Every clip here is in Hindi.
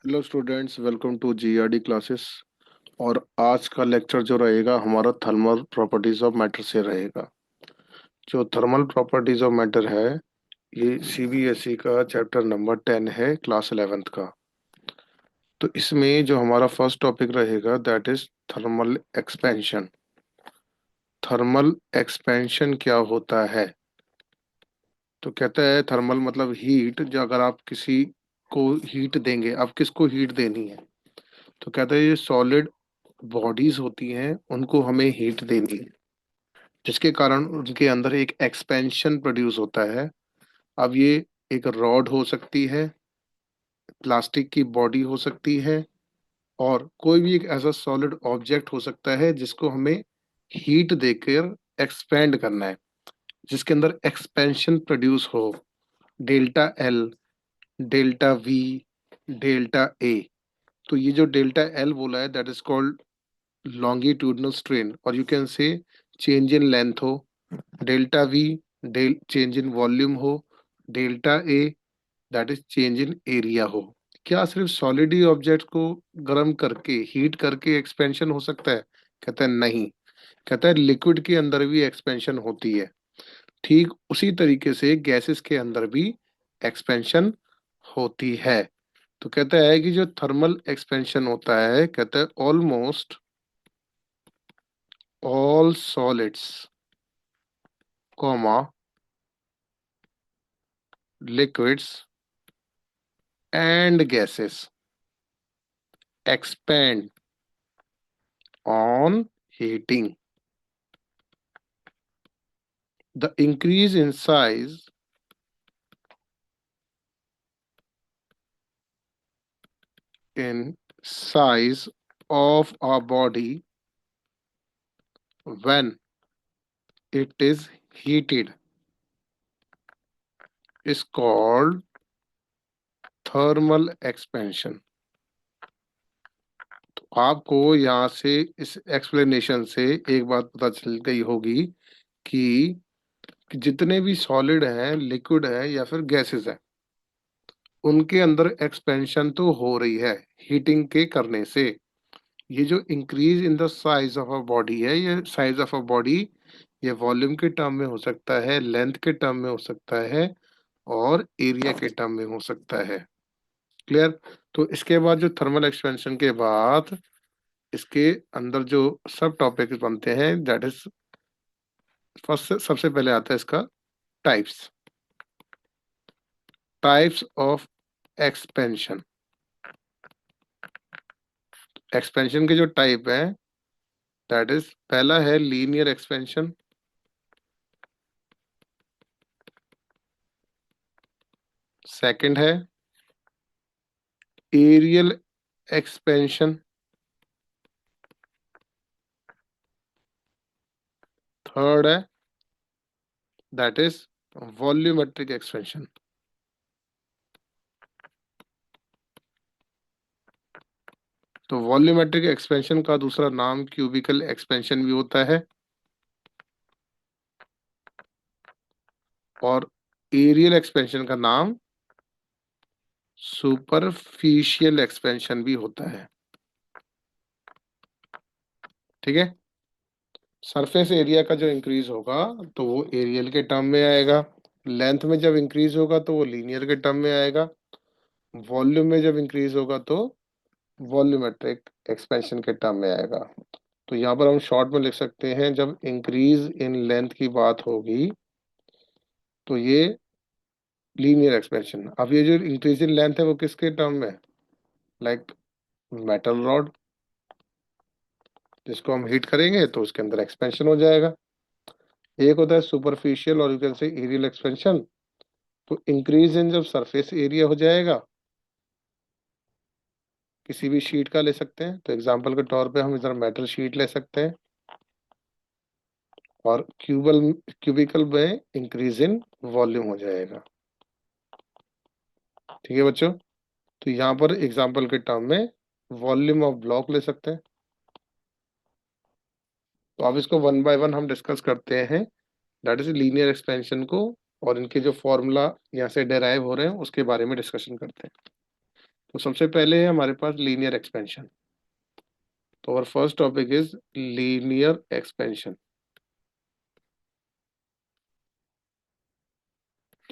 Hello students, welcome to GRD classes. और आज का लेक्चर जो रहेगा हमारा थर्मल प्रॉपर्टीज ऑफ मैटर से रहेगा। जो थर्मल प्रॉपर्टीज ऑफ मैटर है, ये सीबीएसई का चैप्टर नंबर 10 है, क्लास 11th का। तो इसमें जो हमारा फर्स्ट टॉपिक रहेगा that is thermal expansion. Thermal expansion क्या होता है? तो कहता है थर्मल मतलब हीट। जो अगर आप किसी को हीट देंगे, आप किसको हीट देनी है? तो कहता है ये सॉलिड बॉडीज होती हैं, उनको हमें हीट देनी है, जिसके कारण उनके अंदर एक एक्सपेंशन प्रोड्यूस होता है। अब ये एक रॉड हो सकती है, प्लास्टिक की बॉडी हो सकती है, और कोई भी एक ऐसा सॉलिड ऑब्जेक्ट हो सकता है जिसको हमें हीट देकर एक्सपेंड करना है, जिसके अंदर एक्सपेंशन प्रोड्यूस हो। Delta L, delta V, delta A. तो ये जो डेल्टा एल बोला है that is called longitudinal strain, or you can say change in length हो। Delta V del change in volume हो। Delta A that is change in area हो। क्या सिर्फ सॉलिड ही ऑब्जेक्ट को गर्म करके हीट करके एक्सपेंशन हो सकता है? कहता है नहीं। कहता है लिक्विड के अंदर भी एक्सपेंशन होती है। ठीक उसी तरीके से गैसेस के अंदर भी एक्सपेंशन होती है। तो कहता है कि जो थर्मल एक्सपेंशन होता है, कहता है almost all solids, comma, liquids and gases expand on heating. The increase in size of a body when it is heated is called thermal expansion. तो आपको यहाँ से इस एक्सप्लेनेशन से एक बात पता चल गई होगी कि जितने भी सॉलिड हैं, लिक्विड है या फिर गैसेस है, उनके अंदर एक्सपेंशन तो हो रही है हीटिंग के करने से। ये जो increase in the size of a body है, ये साइज ऑफ अ बॉडी ये वॉल्यूम के टर्म में हो सकता है, लेंथ के टर्म में हो सकता है, और एरिया के टर्म में हो सकता है। क्लियर? तो इसके बाद जो थर्मल एक्सपेंशन के बाद इसके अंदर जो सब टॉपिक बनते हैं दैट इज फर्स्ट, सबसे पहले आता है इसका types. Types of expansion. Expansion के जो टाइप है दैट इज, पहला है लीनियर एक्सपेंशन। सेकंड है एरियल एक्सपेंशन। थर्ड है दैट इज वॉल्यूमेट्रिक एक्सपेंशन। तो वॉल्यूमेट्रिक एक्सपेंशन का दूसरा नाम क्यूबिकल एक्सपेंशन भी होता है, और एरियल एक्सपेंशन का नाम सुपरफिशियल एक्सपेंशन भी होता है। ठीक है? सरफेस एरिया का जो इंक्रीज होगा तो वो एरियल के टर्म में आएगा। लेंथ में जब इंक्रीज होगा तो वो लीनियर के टर्म में आएगा। वॉल्यूम में जब इंक्रीज होगा तो वॉल्यूमेट्रिक एक्सपेंशन के टर्म में आएगा। तो यहाँ पर हम शॉर्ट में लिख सकते हैं, जब इंक्रीज इन लेंथ की बात होगी तो ये लीनियर एक्सपेंशन। अब ये जो इंक्रीज इन लेंथ है वो किसके टर्म में? लाइक मेटल रॉड, जिसको हम हीट करेंगे तो उसके अंदर एक्सपेंशन हो जाएगा। एक होता है सुपरफिशियल और you can say areal expansion. तो इंक्रीज इन जब सरफेस एरिया हो जाएगा, किसी भी शीट का ले सकते हैं, तो एग्जांपल के तौर पे हम इधर मेटल शीट ले सकते हैं, और क्यूबिकल में इंक्रीज इन वॉल्यूम हो जाएगा। ठीक है बच्चों? तो यहाँ पर एग्जांपल के टर्म में वॉल्यूम ऑफ ब्लॉक ले सकते हैं। तो अब इसको वन बाय वन हम डिस्कस करते हैं, दैट इज लीनियर एक्सपेंशन को, और इनके जो फॉर्मूला यहाँ से डेराइव हो रहे हैं उसके बारे में डिस्कशन करते हैं। तो सबसे पहले है हमारे पास लीनियर एक्सपेंशन। तो और first topic is linear expansion.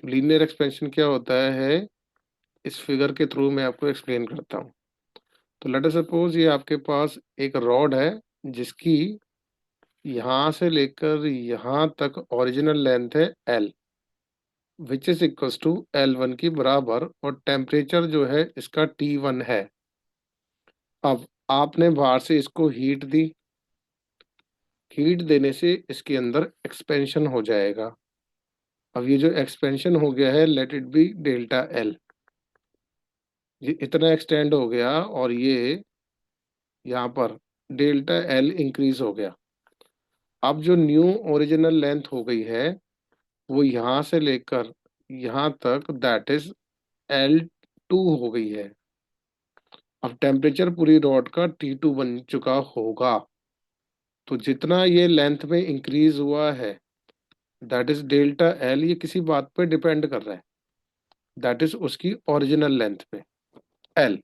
Linear expansion क्या होता है, इस फिगर के थ्रू मैं आपको एक्सप्लेन करता हूँ। तो लेट अस सपोज ये आपके पास एक रॉड है जिसकी यहाँ से लेकर यहाँ तक ओरिजिनल लेंथ है L, which is equals to L1 की बराबर, और टेम्परेचर जो है इसका T1 है। अब आपने बाहर से इसको हीट दी, हीट देने से इसके अंदर एक्सपेंशन हो जाएगा। अब ये जो एक्सपेंशन हो गया है, let it be delta L, ये इतना एक्सटेंड हो गया और ये यहाँ पर डेल्टा एल इंक्रीज हो गया। अब जो न्यू ओरिजिनल लेंथ हो गई है वो यहाँ से लेकर यहाँ तक, दैट इज L2 हो गई है। अब टेम्परेचर पूरी रॉड का T2 बन चुका होगा। तो जितना ये लेंथ में इंक्रीज हुआ है, दैट इज डेल्टा एल, ये किसी बात पे डिपेंड कर रहा है, दैट इज उसकी ओरिजिनल लेंथ पे, एल।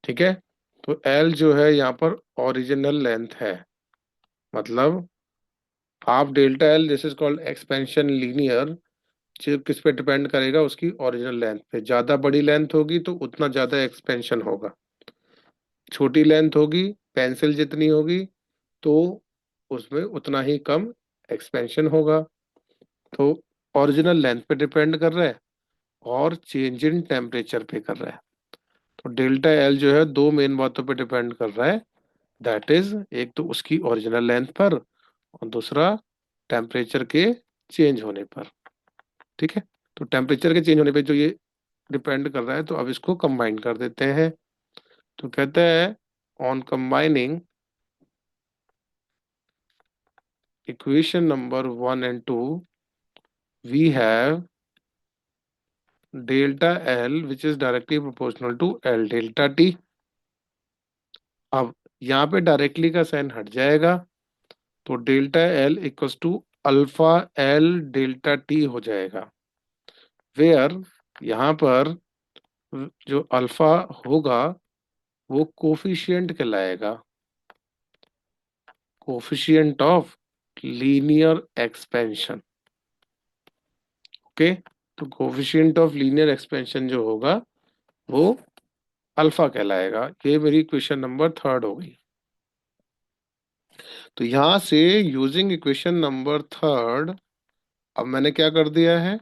ठीक है। तो एल जो है यहाँ पर ओरिजिनल लेंथ है, मतलब half delta L, this is called expansion linear. जो किस पे डिपेंड करेगा, उसकी ओरिजिनल लेंथ पे। ज्यादा बड़ी लेंथ होगी तो उतना ज्यादा एक्सपेंशन होगा, छोटी लेंथ होगी, पेंसिल जितनी होगी, तो उसमें उतना ही कम एक्सपेंशन होगा। तो ओरिजिनल लेंथ पे डिपेंड कर रहा है और चेंज इन टेम्परेचर पे कर रहा है। तो डेल्टा एल जो है दो मेन बातों पे डिपेंड कर रहा है, दैट इज एक तो उसकी ओरिजिनल लेंथ पर, और दूसरा टेम्परेचर के चेंज होने पर। ठीक है। तो टेम्परेचर के चेंज होने पे जो ये डिपेंड कर रहा है, तो अब इसको कंबाइन कर देते हैं। तो कहते हैं on combining equation number 1 and 2 we have delta L which is directly proportional to L delta T. अब यहाँ पे डायरेक्टली का साइन हट जाएगा, तो delta L equals to alpha L delta T हो जाएगा। वेयर यहाँ पर जो अल्फा होगा वो कोफिशिएंट कहलाएगा, coefficient of linear expansion. Okay. तो कोफिशिएंट ऑफ लीनियर एक्सपेंशन जो होगा वो अल्फा कहलाएगा। ये मेरी क्वेश्चन नंबर 3 हो गई। तो यहां से यूजिंग इक्वेशन नंबर 3 अब मैंने क्या कर दिया है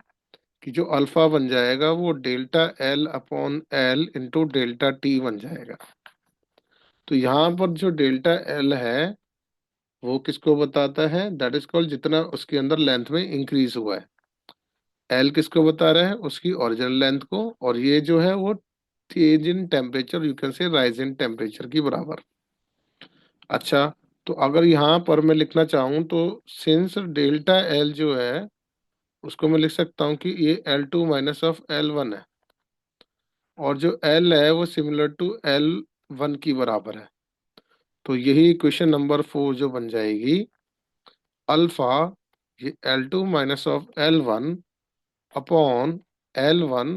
कि जो अल्फा बन जाएगा वो delta L upon L into delta T बन जाएगा। तो यहाँ पर जो डेल्टा एल है वो किसको बताता है, दैट इज कॉल्ड जितना उसके अंदर लेंथ में इंक्रीज हुआ है। एल किसको बता रहा है, उसकी ओरिजिनल लेंथ को, और ये जो है वो change in temperature, you can से राइज इन टेम्परेचर की बराबर। अच्छा, तो अगर यहाँ पर मैं लिखना चाहूँ तो सिंस डेल्टा एल जो है उसको मैं लिख सकता हूँ कि ये L2 माइनस ऑफ L1 है, और जो L है वो सिमिलर टू L1 की बराबर है। तो यही इक्वेशन नंबर 4 जो बन जाएगी, अल्फा ये L2 minus of L1 upon L1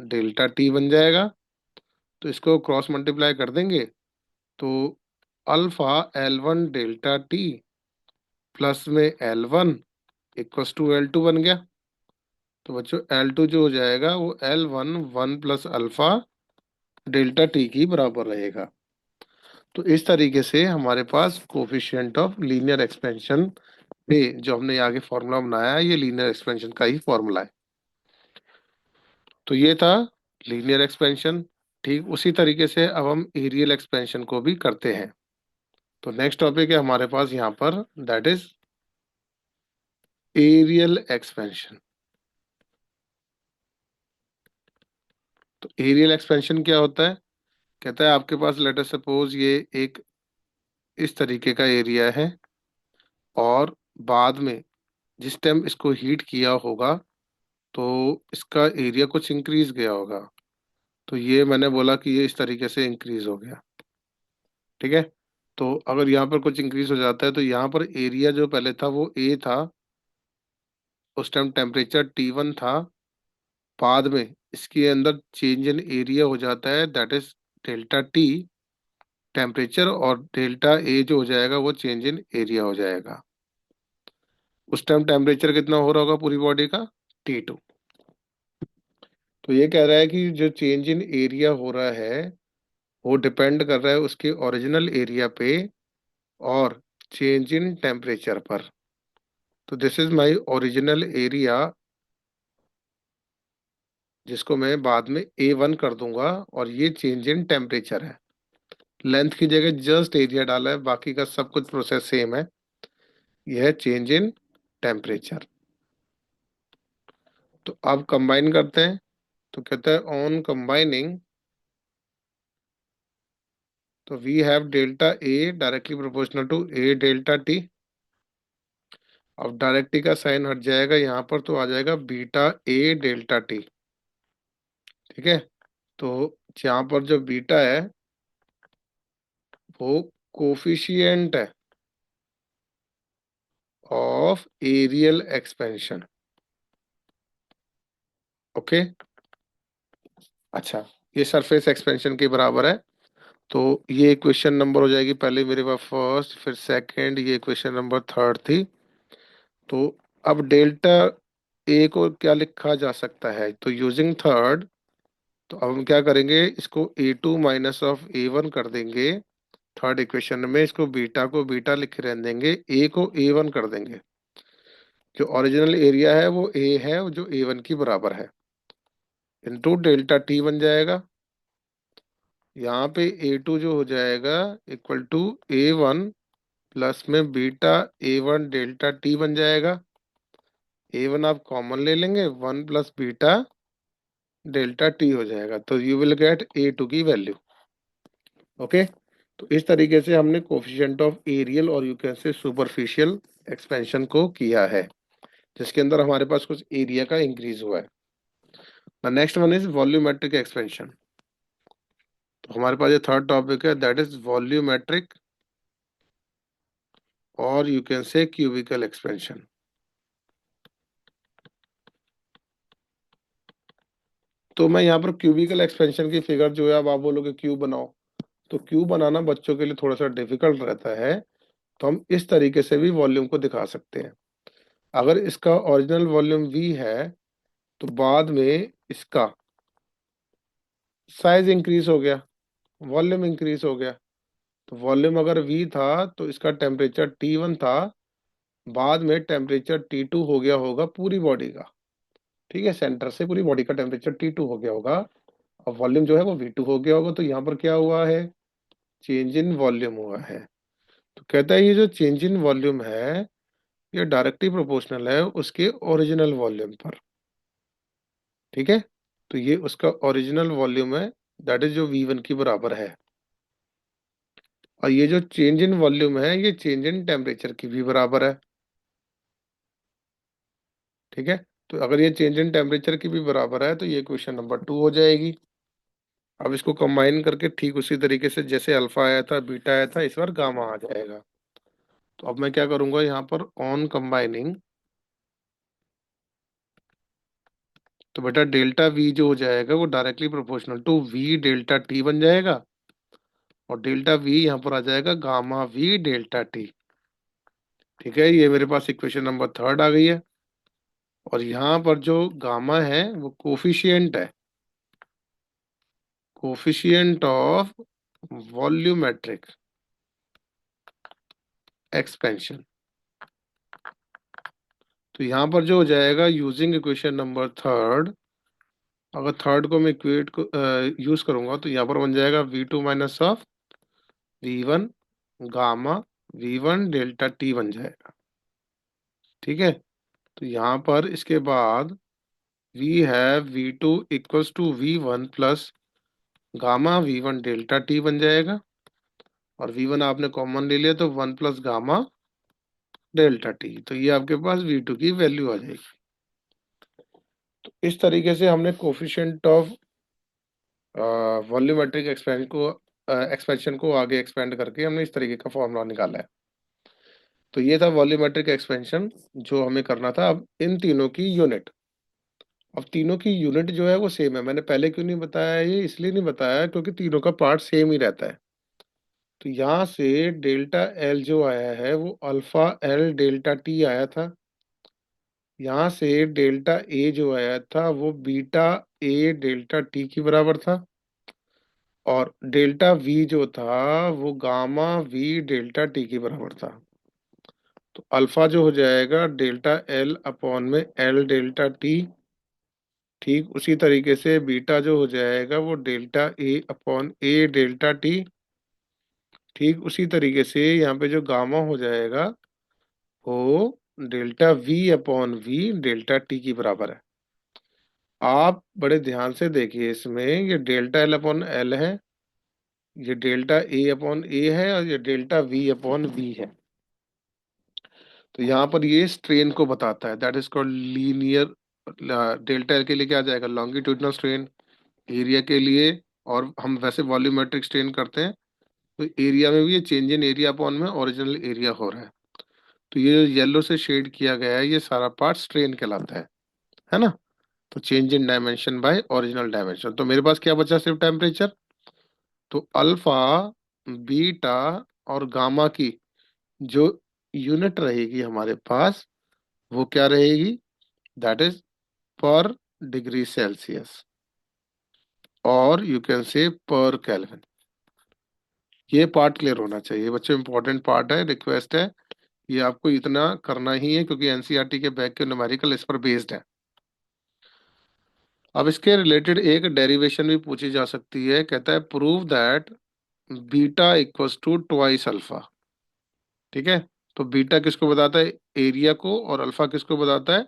delta T बन जाएगा। तो इसको क्रॉस मल्टीप्लाई कर देंगे तो alpha L1 delta T plus में L1 इक्वस टू L2 बन गया। तो बच्चों L2 जो हो जाएगा वो L1 1 plus alpha delta T की बराबर रहेगा। तो इस तरीके से हमारे पास कोफिशिएंट ऑफ लीनियर एक्सपेंशन पे जो हमने आगे फॉर्मूला बनाया है, ये लीनियर एक्सपेंशन का ही फॉर्मूला है। तो ये था लीनियर एक्सपेंशन। ठीक उसी तरीके से अब हम एरियल एक्सपेंशन को भी करते हैं। तो नेक्स्ट टॉपिक है हमारे पास यहाँ पर, दैट इज एरियल एक्सपेंशन। तो एरियल एक्सपेंशन क्या होता है, कहता है आपके पास लेट अस सपोज ये एक इस तरीके का एरिया है, और बाद में जिस टाइम इसको हीट किया होगा तो इसका एरिया कुछ इंक्रीज गया होगा। तो ये मैंने बोला कि ये इस तरीके से इंक्रीज हो गया। ठीक है। तो अगर यहाँ पर कुछ इंक्रीज हो जाता है तो यहाँ पर एरिया जो पहले था वो ए था, उस टाइम टेम्परेचर T1 था, बाद में इसके अंदर चेंज इन एरिया हो जाता है, that is delta T temperature, और डेल्टा ए जो हो जाएगा वो चेंज इन एरिया हो जाएगा। उस टाइम टेम्परेचर कितना हो रहा होगा पूरी बॉडी का, T2। तो ये कह रहा है कि जो चेंज इन एरिया हो रहा है वो डिपेंड कर रहा है उसके ओरिजिनल एरिया पे और चेंज इन टेम्परेचर पर। तो this is my original area, जिसको मैं बाद में A1 कर दूंगा, और ये चेंज इन टेम्परेचर है। लेंथ की जगह जस्ट एरिया डाला है, बाकी का सब कुछ प्रोसेस सेम है। यह है चेंज इन टेम्परेचर। तो अब कंबाइन करते हैं। तो कहता है ऑन कंबाइनिंग, तो we have delta A directly proportional to A delta T. अब डायरेक्ट टी का साइन हट जाएगा यहाँ पर, तो आ जाएगा बीटा ए डेल्टा टी। ठीक है। तो यहाँ पर जो बीटा है वो कोफिशिएंट है ऑफ एरियल एक्सपेंशन। ओके। अच्छा, ये सरफेस एक्सपेंशन के बराबर है। तो ये क्वेश्चन नंबर हो जाएगी, पहले मेरे पास फर्स्ट, फिर सेकंड, ये क्वेश्चन नंबर थर्ड थी। तो अब डेल्टा ए को क्या लिखा जा सकता है, तो यूजिंग थर्ड, तो अब हम क्या करेंगे, इसको A2 माइनस ऑफ A1 कर देंगे। थर्ड इक्वेशन में इसको बीटा को बीटा लिखे रहने देंगे, ए को A1 कर देंगे। जो ओरिजिनल एरिया है वो ए है, जो A1 की बराबर है, इनटू डेल्टा टी बन जाएगा। यहाँ पे A2 जो हो जाएगा इक्वल टू A1 प्लस में बीटा A1 डेल्टा टी बन जाएगा। A1 आप कॉमन ले लेंगे, 1 प्लस बीटा डेल्टा टी हो जाएगा, तो यू विल गेट A2 की वैल्यू। ओके। तो इस तरीके से हमने कोफिशिएंट ऑफ एरियल और यू कैन से सुपरफिशियल एक्सपेंशन को किया है, जिसके अंदर हमारे पास कुछ एरिया का इंक्रीज हुआ है। The next one is volumetric expansion. तो हमारे पास ये थर्ड टॉपिक है, दैट इज वॉल्यूमेट्रिक और you can say cubical expansion. तो मैं यहाँ पर क्यूबिकल एक्सपेंशन की फिगर जो है, अब आप बोलोगे क्यूब बनाओ, तो क्यूब बनाना बच्चों के लिए थोड़ा सा डिफिकल्ट रहता है। तो हम इस तरीके से भी वॉल्यूम को दिखा सकते हैं। अगर इसका ओरिजिनल वॉल्यूम V है, तो बाद में इसका साइज इंक्रीज हो गया, वॉल्यूम इंक्रीज हो गया। तो वॉल्यूम अगर V था तो इसका टेम्परेचर T1 था, बाद में टेम्परेचर T2 हो गया होगा पूरी बॉडी का। ठीक है, सेंटर से पूरी बॉडी का टेम्परेचर T2 हो गया होगा, और वॉल्यूम जो है वो V2 हो गया होगा। तो यहाँ पर क्या हुआ है, चेंज इन वॉल्यूम हुआ है। तो कहता है ये जो चेंज इन वॉल्यूम है ये डायरेक्टली प्रोपोर्शनल है उसके ओरिजिनल वॉल्यूम पर। ठीक है। तो ये उसका ओरिजिनल वॉल्यूम है, दैट इज जो V1 की बराबर है। और ये जो चेंज इन वॉल्यूम है ये चेंज इन टेम्परेचर की भी बराबर है। ठीक है। तो अगर ये चेंज इन टेम्परेचर की भी बराबर है तो ये क्वेश्चन नंबर 2 हो जाएगी। अब इसको कंबाइन करके ठीक उसी तरीके से जैसे अल्फा आया था बीटा आया था, इस बार गामा आ जाएगा। तो अब मैं क्या करूंगा यहाँ पर ऑन कंबाइनिंग, तो बेटा डेल्टा वी जो हो जाएगा वो directly proportional to V delta T बन जाएगा, और डेल्टा वी यहाँ पर आ जाएगा गामा वी डेल्टा टी। ठीक है, ये मेरे पास इक्वेशन नंबर थर्ड आ गई है। और यहाँ पर जो गामा है वो कोफिशिएंट है, कोफिशिएंट ऑफ वॉल्यूमेट्रिक एक्सपेंशन। तो यहाँ पर जो हो जाएगा यूजिंग इक्वेशन नंबर थर्ड, अगर थर्ड को मैं इक्वेट को यूज करूंगा तो यहाँ पर बन जाएगा V2 minus of V1 gamma V1 delta T बन जाएगा। ठीक है। तो यहाँ पर इसके बाद we have V2 equals to V1 plus gamma V1 delta T बन जाएगा, और V1 आपने कॉमन ले लिया तो 1 प्लस गामा डेल्टा टी। तो ये आपके पास V2 की वैल्यू आ जाएगी। तो इस तरीके से हमने कोफिशिएंट ऑफ वॉल्यूमेट्रिक एक्सपेंशन को आगे एक्सपेंड करके हमने इस तरीके का फॉर्मूला निकाला है। तो ये था वॉल्यूमेट्रिक एक्सपेंशन जो हमें करना था। अब इन तीनों की यूनिट, अब तीनों की यूनिट जो है वो सेम है। मैंने पहले क्यों नहीं बताया, ये इसलिए नहीं बताया क्योंकि तीनों का पार्ट सेम ही रहता है। तो यहाँ से डेल्टा एल जो आया है वो अल्फा एल डेल्टा टी आया था। यहाँ से डेल्टा ए जो आया था वो बीटा ए डेल्टा टी के बराबर था। और डेल्टा वी जो था वो गामा वी डेल्टा टी के बराबर था। तो अल्फा जो हो जाएगा डेल्टा एल अपॉन में एल डेल्टा टी। ठीक उसी तरीके से बीटा जो हो जाएगा वो delta A upon A delta T. ठीक उसी तरीके से यहाँ पे जो गामा हो जाएगा वो delta we upon we delta T की बराबर है। आप बड़े ध्यान से देखिए, इसमें ये डेल्टा एल अपॉन एल है, ये डेल्टा ए अपॉन ए है, और ये डेल्टा वी अपॉन वी है। तो यहाँ पर ये स्ट्रेन को बताता है, that is called linear. Delta L के लिए क्या आ जाएगा, लॉन्गिट्यूडिनल स्ट्रेन। एरिया के लिए, और हम वैसे वॉल्यूमेट्रिक स्ट्रेन करते हैं, तो एरिया में भी ये चेंज इन एरिया अपॉन में ओरिजिनल एरिया हो रहा है। तो ये येलो से शेड किया गया है, ये सारा पार्ट स्ट्रेन कहलाता है ना। तो change in dimension by original dimension. तो मेरे पास क्या बचा, सिर्फ टेम्परेचर। तो अल्फा, बीटा और गामा की जो यूनिट रहेगी हमारे पास वो क्या रहेगी, दैट इज पर डिग्री सेल्सियस, और यू कैन से पर केल्विन। ये पार्ट क्लियर होना चाहिए बच्चों, इंपॉर्टेंट पार्ट है, रिक्वेस्ट है। ये आपको इतना करना ही है क्योंकि एनसीईआरटी के बैक के न्यूमेरिकल इस पर बेस्ड है। अब इसके रिलेटेड एक डेरिवेशन भी पूछी जा सकती है, कहता है prove that beta equals to twice alpha. ठीक है। तो बीटा किसको बताता है, एरिया को, और अल्फा किसको बताता है,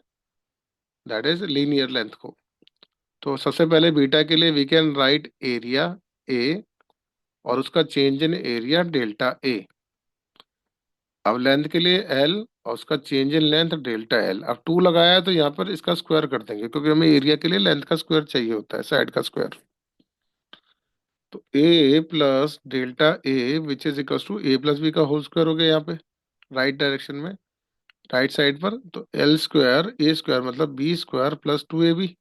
दैट इज लीनियर लेंथ को। तो सबसे पहले बीटा के लिए we can write area A, और उसका change in area delta A. अब लेंथ के लिए एल, और उसका change in length delta L. अब टू लगाया है तो यहाँ पर इसका स्क्वायर कर देंगे क्योंकि हमें एरिया के लिए लेंथ का स्क्वायर चाहिए होता है, साइड का स्क्वायर। तो A plus delta A which is equal to A plus B का होल स्क्वायर हो गया यहाँ पे, राइट डायरेक्शन में, राइट साइड पर। तो एल स्क्वायर ए स्क्वायर मतलब B square plus two A B.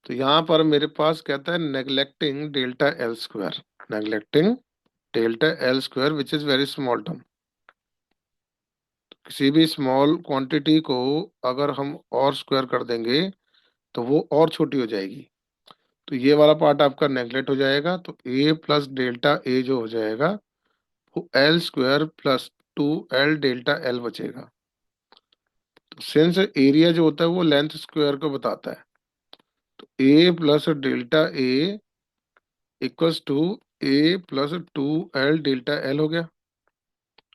तो यहाँ पर मेरे पास कहता है neglecting delta L square, neglecting delta L square which is very small term. किसी भी स्मॉल क्वांटिटी को अगर हम और स्क्वायर कर देंगे तो वो और छोटी हो जाएगी। तो ये वाला पार्ट आपका नेग्लेक्ट हो जाएगा। तो ए प्लस डेल्टा ए जो हो जाएगा वो L square plus two L delta L बचेगा। तो सिंस एरिया जो होता है वो लेंथ स्क्वायर को बताता है, तो A plus delta A equals to A plus two L delta L हो गया।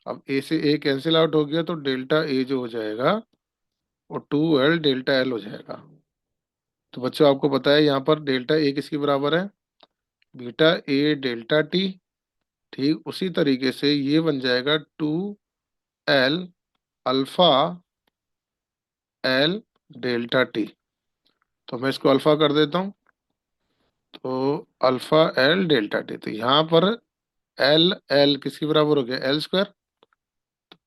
अब ए से ए कैंसिल आउट हो गया, तो डेल्टा ए जो हो जाएगा वो टू एल डेल्टा एल हो जाएगा। तो बच्चों आपको पता है यहाँ पर डेल्टा ए किसके बराबर है, बीटा ए डेल्टा टी। ठीक उसी तरीके से ये बन जाएगा two L alpha L delta T. तो मैं इसको अल्फा कर देता हूँ, तो अल्फा एल डेल्टा टी। तो यहाँ पर एल एल किसके बराबर हो गया, L square.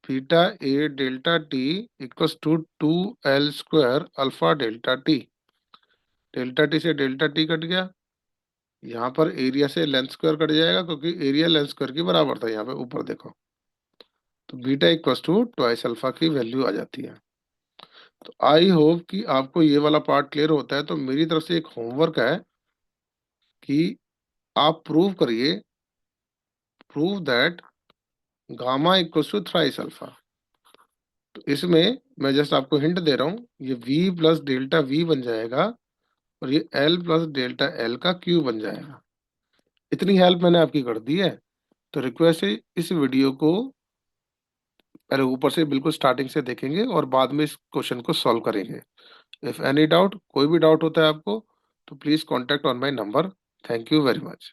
Beta A delta T equals to two L square alpha delta T. Delta T से डेल्टा टी कट गया, यहाँ पर एरिया से लेंथ स्क्वायर कट जाएगा क्योंकि एरिया लेंथ स्क्वायर के बराबर था यहाँ पे, ऊपर देखो। तो beta equals to twice alpha की वैल्यू आ जाती है। तो आई होप कि आपको ये वाला पार्ट क्लियर होता है। तो मेरी तरफ से एक होमवर्क है कि आप प्रूव करिए, prove that gamma equals to thrice alpha. तो इसमें मैं जस्ट आपको हिंट दे रहा हूँ, ये v प्लस डेल्टा वी बन जाएगा, और ये l प्लस डेल्टा एल का क्यूब बन जाएगा। इतनी हेल्प मैंने आपकी कर दी है। तो रिक्वेस्ट है, इस वीडियो को पहले ऊपर से बिल्कुल स्टार्टिंग से देखेंगे और बाद में इस क्वेश्चन को सॉल्व करेंगे। इफ एनी डाउट, कोई भी डाउट होता है आपको, तो please contact on my number. Thank you very much.